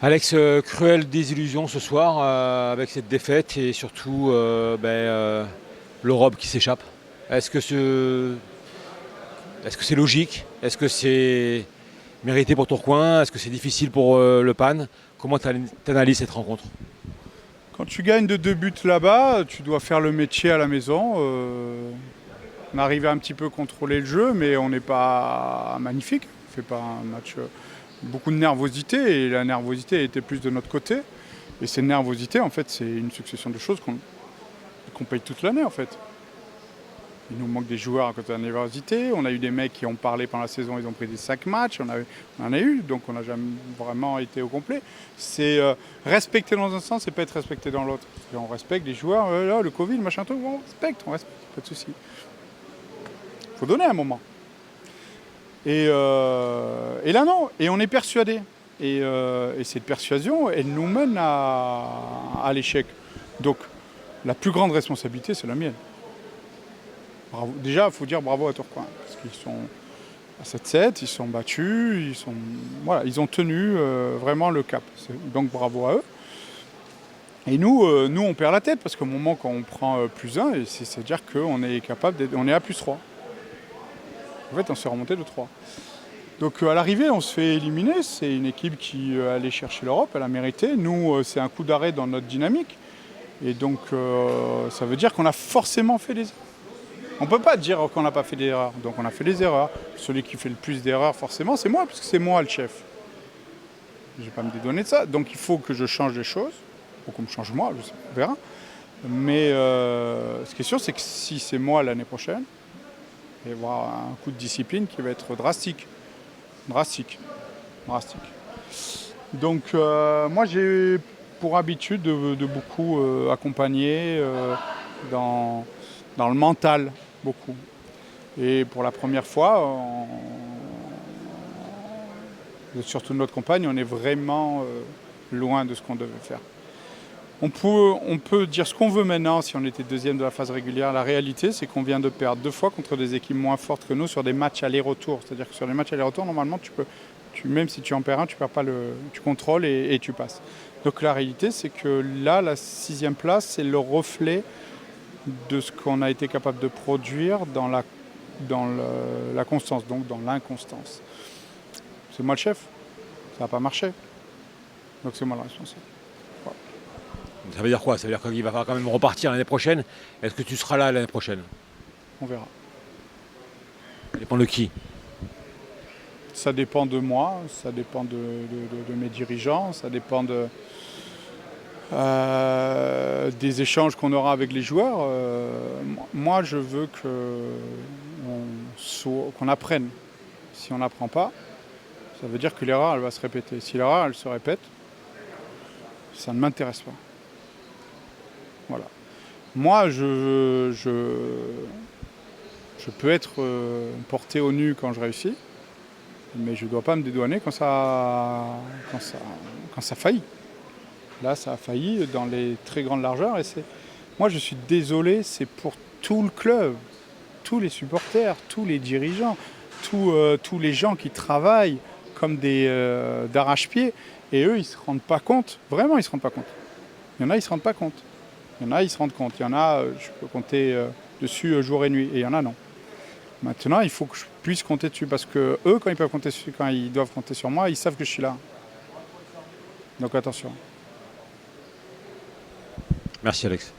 Alex, cruelle désillusion ce soir avec cette défaite et surtout l'Europe qui s'échappe. Est-ce que ce- est-ce que c'est logique? Est-ce que c'est mérité pour Tourcoing? Est-ce que c'est difficile pour le PAN? Comment tu analyses cette rencontre? Quand tu gagnes de 2 buts là-bas, tu dois faire le métier à la maison. On arrive à un petit peu contrôler le jeu, mais on n'est pas magnifique. On ne fait pas un match. Beaucoup de nervosité, et la nervosité était plus de notre côté. Et cette nervosité, en fait, c'est une succession de choses qu'on paye toute l'année, en fait. Il nous manque des joueurs à côté de la nervosité. On a eu des mecs qui ont parlé pendant la saison, ils ont pris des 5 matchs. On en a eu, donc on n'a jamais vraiment été au complet. C'est respecter dans un sens et pas être respecté dans l'autre. Et on respecte les joueurs, là, le Covid, machin truc, on respecte, pas de souci. Il faut donner un moment. Et là non, et on est persuadé. Et cette persuasion, elle nous mène à l'échec. Donc la plus grande responsabilité, c'est la mienne. Bravo. Déjà, il faut dire bravo à Tourcoing, parce qu'ils sont à 7-7, ils sont battus, ils ont tenu vraiment le cap. Donc bravo à eux. Et nous, on perd la tête, parce qu'au moment quand on prend plus 1, c'est-à-dire qu'on est capable on est à plus 3. En fait, on s'est remonté de 3. Donc à l'arrivée, on se fait éliminer. C'est une équipe qui allait chercher l'Europe, elle a mérité. Nous, c'est un coup d'arrêt dans notre dynamique. Et donc, ça veut dire qu'on a forcément fait des erreurs. On ne peut pas dire qu'on n'a pas fait d'erreurs. Donc on a fait des erreurs. Celui qui fait le plus d'erreurs, forcément, c'est moi, parce que c'est moi le chef. Je ne vais pas me dédouaner de ça. Donc il faut que je change des choses. Ou qu'on me change moi, on verra. Mais ce qui est sûr, c'est que si c'est moi l'année prochaine, il va y avoir un coup de discipline qui va être drastique. Drastique. Donc moi j'ai pour habitude de beaucoup accompagner dans le mental, beaucoup. Et pour la première fois, surtout notre compagne, on est vraiment loin de ce qu'on devait faire. On peut dire ce qu'on veut maintenant si on était deuxième de la phase régulière. La réalité, c'est qu'on vient de perdre 2 fois contre des équipes moins fortes que nous sur des matchs aller-retour. C'est-à-dire que sur les matchs aller-retour, normalement, même si tu en perds un, tu perds pas tu contrôles et tu passes. Donc la réalité, c'est que là, la 6e place, c'est le reflet de ce qu'on a été capable de produire dans la constance, donc dans l'inconstance. C'est moi le chef, ça n'a pas marché. Donc c'est moi le responsable. Voilà. Ça veut dire quoi? Ça veut dire qu'il va falloir quand même repartir l'année prochaine. Est-ce que tu seras là l'année prochaine? On verra. Ça dépend de qui? Ça dépend de moi, ça dépend de mes dirigeants, ça dépend des échanges qu'on aura avec les joueurs. Moi, je veux qu'on apprenne. Si on n'apprend pas, ça veut dire que l'erreur, elle va se répéter. Si l'erreur, elle se répète, ça ne m'intéresse pas. Voilà. Moi, je peux être porté au nu quand je réussis, mais je ne dois pas me dédouaner quand ça faillit. Là, ça a failli dans les très grandes largeurs. Moi, je suis désolé, c'est pour tout le club, tous les supporters, tous les dirigeants, tous les gens qui travaillent comme d'arrache-pied. Et eux, ils ne se rendent pas compte. Vraiment, ils ne se rendent pas compte. Il y en a, ils ne se rendent pas compte. Il y en a, ils se rendent compte. Il y en a, je peux compter dessus jour et nuit. Et il y en a, non. Maintenant, il faut que je puisse compter dessus. Parce que eux, quand ils doivent compter sur moi, ils savent que je suis là. Donc attention. Merci Alex.